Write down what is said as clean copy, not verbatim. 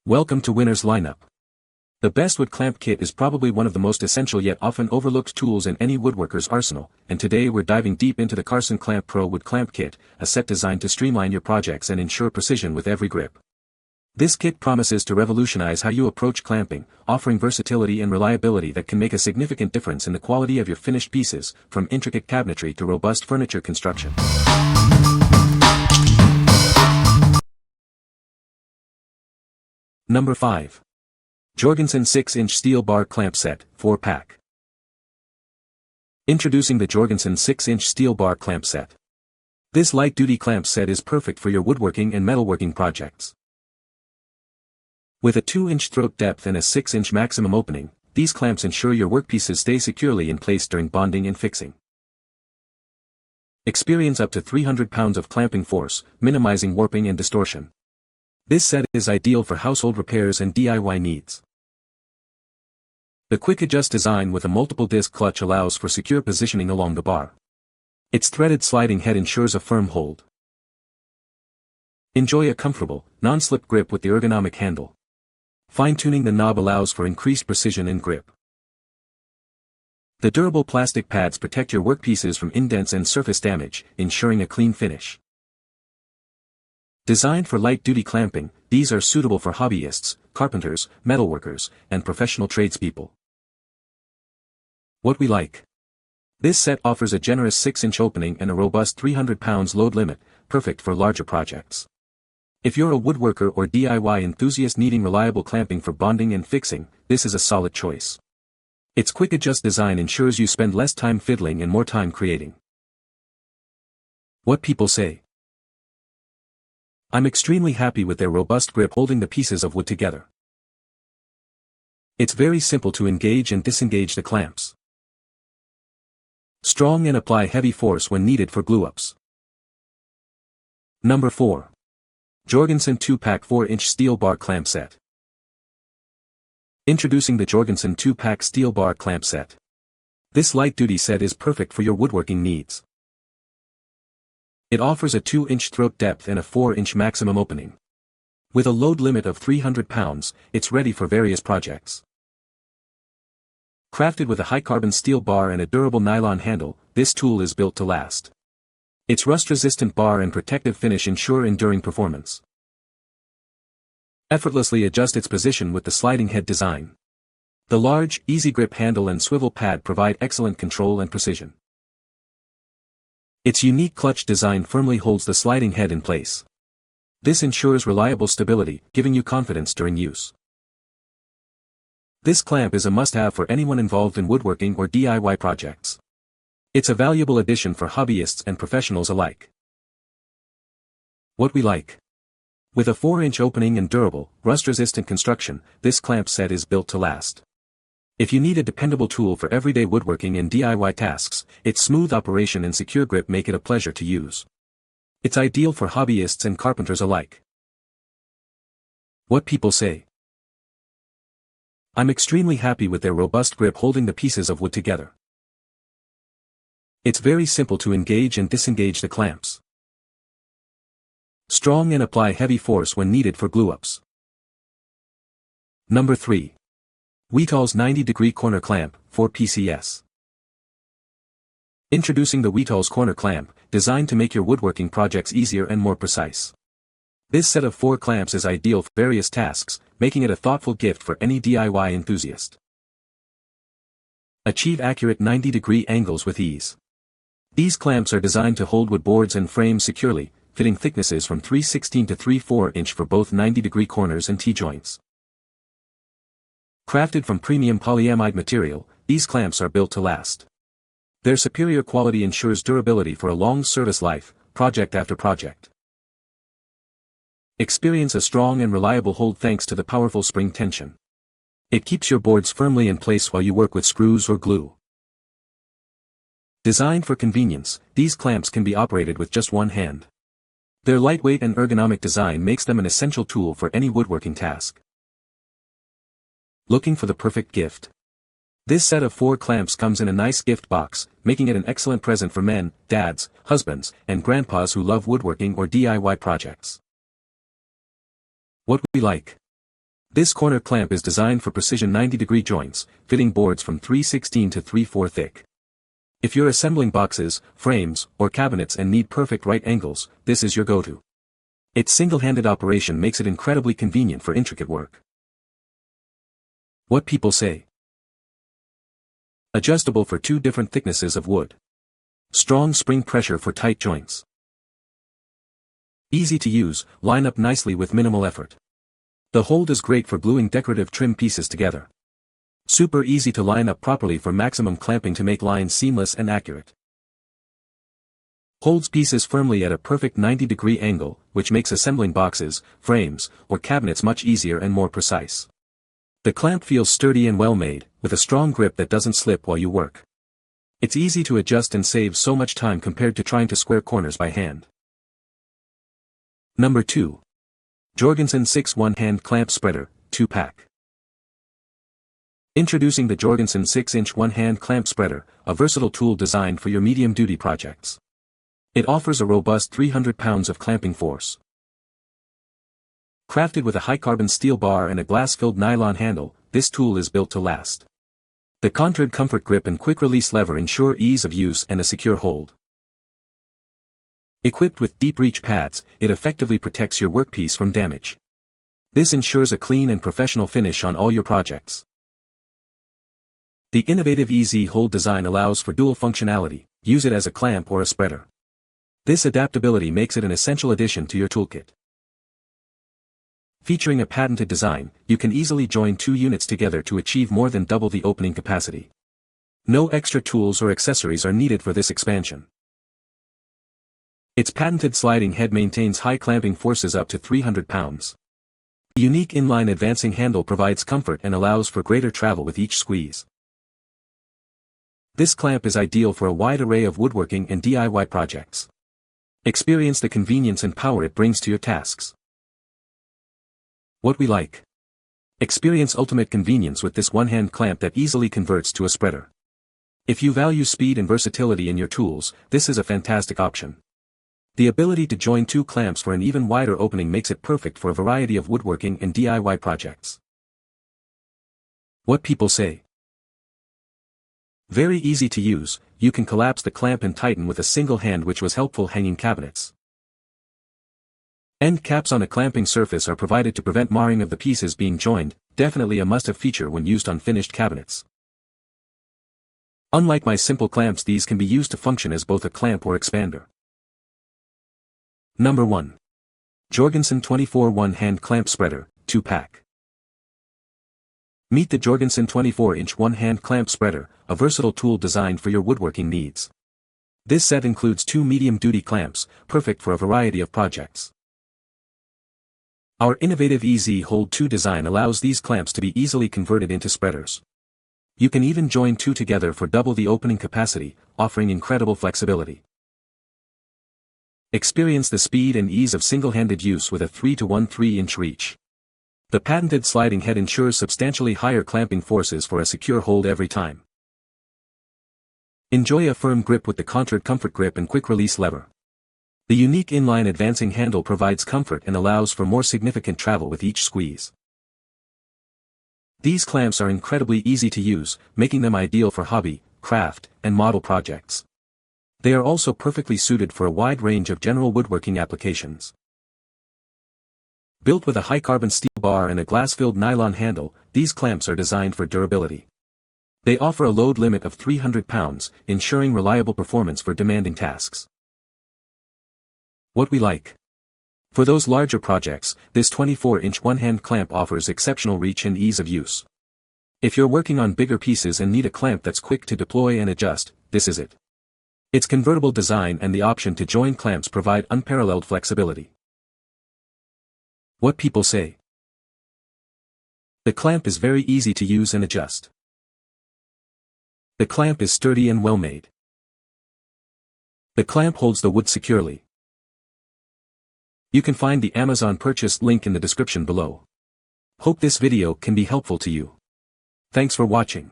Welcome to Winner's Lineup. The best wood clamp kit is probably one of the most essential yet often overlooked tools in any woodworker's arsenal, and today we're diving deep into the Carsen Clamp Pro Wood Clamp Kit, a set designed to streamline your projects and ensure precision with every grip. This kit promises to revolutionize how you approach clamping, offering versatility and reliability that can make a significant difference in the quality of your finished pieces, from intricate cabinetry to robust furniture construction. Number 5. Jorgensen 6-inch steel bar clamp set, 4-pack. Introducing the Jorgensen 6-inch steel bar clamp set. This light-duty clamp set is perfect for your woodworking and metalworking projects. With a 2-inch throat depth and a 6-inch maximum opening, these clamps ensure your workpieces stay securely in place during bonding and fixing. Experience up to 300 pounds of clamping force, minimizing warping and distortion. This set is ideal for household repairs and DIY needs. The quick adjust design with a multiple disc clutch allows for secure positioning along the bar. Its threaded sliding head ensures a firm hold. Enjoy a comfortable, non-slip grip with the ergonomic handle. Fine-tuning the knob allows for increased precision and grip. The durable plastic pads protect your workpieces from indents and surface damage, ensuring a clean finish. Designed for light-duty clamping, these are suitable for hobbyists, carpenters, metalworkers, and professional tradespeople. What we like. This set offers a generous 6-inch opening and a robust 300 pounds load limit, perfect for larger projects. If you're a woodworker or DIY enthusiast needing reliable clamping for bonding and fixing, this is a solid choice. Its quick adjust design ensures you spend less time fiddling and more time creating. What people say. I'm extremely happy with their robust grip holding the pieces of wood together. It's very simple to engage and disengage the clamps. Strong and apply heavy force when needed for glue-ups. Number 4. Jorgensen 2-pack 4-inch steel bar clamp set. Introducing the Jorgensen 2-pack steel bar clamp set. This light-duty set is perfect for your woodworking needs. It offers a 2-inch throat depth and a 4-inch maximum opening. With a load limit of 300 pounds, it's ready for various projects. Crafted with a high-carbon steel bar and a durable nylon handle, this tool is built to last. Its rust-resistant bar and protective finish ensure enduring performance. Effortlessly adjust its position with the sliding head design. The large, easy-grip handle and swivel pad provide excellent control and precision. Its unique clutch design firmly holds the sliding head in place. This ensures reliable stability, giving you confidence during use. This clamp is a must-have for anyone involved in woodworking or DIY projects. It's a valuable addition for hobbyists and professionals alike. What we like. With a 4-inch opening and durable, rust-resistant construction, this clamp set is built to last. If you need a dependable tool for everyday woodworking and DIY tasks, its smooth operation and secure grip make it a pleasure to use. It's ideal for hobbyists and carpenters alike. What people say. I'm extremely happy with their robust grip holding the pieces of wood together. It's very simple to engage and disengage the clamps. Strong and apply heavy force when needed for glue-ups. Number 3. WETOLS 90-degree corner clamp, 4PCS. Introducing the WETOLS corner clamp, designed to make your woodworking projects easier and more precise. This set of 4 clamps is ideal for various tasks, making it a thoughtful gift for any DIY enthusiast. Achieve accurate 90-degree angles with ease. These clamps are designed to hold wood boards and frames securely, fitting thicknesses from 3/16 to 3/4 inch for both 90-degree corners and T-joints. Crafted from premium polyamide material, these clamps are built to last. Their superior quality ensures durability for a long service life, project after project. Experience a strong and reliable hold thanks to the powerful spring tension. It keeps your boards firmly in place while you work with screws or glue. Designed for convenience, these clamps can be operated with just one hand. Their lightweight and ergonomic design makes them an essential tool for any woodworking task. Looking for the perfect gift? This set of 4 clamps comes in a nice gift box, making it an excellent present for men, dads, husbands, and grandpas who love woodworking or DIY projects. What we like. This corner clamp is designed for precision 90-degree joints, fitting boards from 3/16 to 3/4 thick. If you're assembling boxes, frames, or cabinets and need perfect right angles, this is your go-to. Its single-handed operation makes it incredibly convenient for intricate work. What people say. Adjustable for 2 different thicknesses of wood. Strong spring pressure for tight joints. Easy to use, line up nicely with minimal effort. The hold is great for gluing decorative trim pieces together. Super easy to line up properly for maximum clamping to make lines seamless and accurate. Holds pieces firmly at a perfect 90-degree angle, which makes assembling boxes, frames, or cabinets much easier and more precise. The clamp feels sturdy and well made, with a strong grip that doesn't slip while you work. It's easy to adjust and saves so much time compared to trying to square corners by hand. Number 2. Jorgensen 6 1-Hand Clamp Spreader, 2-pack. Introducing the Jorgensen 6-inch 1-hand clamp spreader, a versatile tool designed for your medium-duty projects. It offers a robust 300 pounds of clamping force. Crafted with a high-carbon steel bar and a glass-filled nylon handle, this tool is built to last. The contoured comfort grip and quick-release lever ensure ease of use and a secure hold. Equipped with deep reach pads, it effectively protects your workpiece from damage. This ensures a clean and professional finish on all your projects. The innovative EZ hold design allows for dual functionality, use it as a clamp or a spreader. This adaptability makes it an essential addition to your toolkit. Featuring a patented design, you can easily join 2 units together to achieve more than double the opening capacity. No extra tools or accessories are needed for this expansion. Its patented sliding head maintains high clamping forces up to 300 pounds. The unique inline advancing handle provides comfort and allows for greater travel with each squeeze. This clamp is ideal for a wide array of woodworking and DIY projects. Experience the convenience and power it brings to your tasks. What we like. Experience ultimate convenience with this 1-hand clamp that easily converts to a spreader. If you value speed and versatility in your tools, this is a fantastic option. The ability to join 2 clamps for an even wider opening makes it perfect for a variety of woodworking and DIY projects. What people say. Very easy to use, you can collapse the clamp and tighten with a single hand, which was helpful hanging cabinets. End caps on a clamping surface are provided to prevent marring of the pieces being joined, definitely a must-have feature when used on finished cabinets. Unlike my simple clamps, these can be used to function as both a clamp or expander. Number 1. Jorgensen 24 1-Hand Clamp Spreader, 2-pack. Meet the Jorgensen 24-inch 1-hand clamp spreader, a versatile tool designed for your woodworking needs. This set includes 2 medium-duty clamps, perfect for a variety of projects. Our innovative EZ Hold 2 design allows these clamps to be easily converted into spreaders. You can even join 2 together for double the opening capacity, offering incredible flexibility. Experience the speed and ease of single-handed use with a 3-to-1/3-inch reach. The patented sliding head ensures substantially higher clamping forces for a secure hold every time. Enjoy a firm grip with the contoured comfort grip and quick-release lever. The unique inline advancing handle provides comfort and allows for more significant travel with each squeeze. These clamps are incredibly easy to use, making them ideal for hobby, craft, and model projects. They are also perfectly suited for a wide range of general woodworking applications. Built with a high-carbon steel bar and a glass-filled nylon handle, these clamps are designed for durability. They offer a load limit of 300 pounds, ensuring reliable performance for demanding tasks. What we like. For those larger projects, this 24-inch 1-hand clamp offers exceptional reach and ease of use. If you're working on bigger pieces and need a clamp that's quick to deploy and adjust, this is it. Its convertible design and the option to join clamps provide unparalleled flexibility. What people say. The clamp is very easy to use and adjust. The clamp is sturdy and well made. The clamp holds the wood securely. You can find the Amazon purchase link in the description below. Hope this video can be helpful to you. Thanks for watching.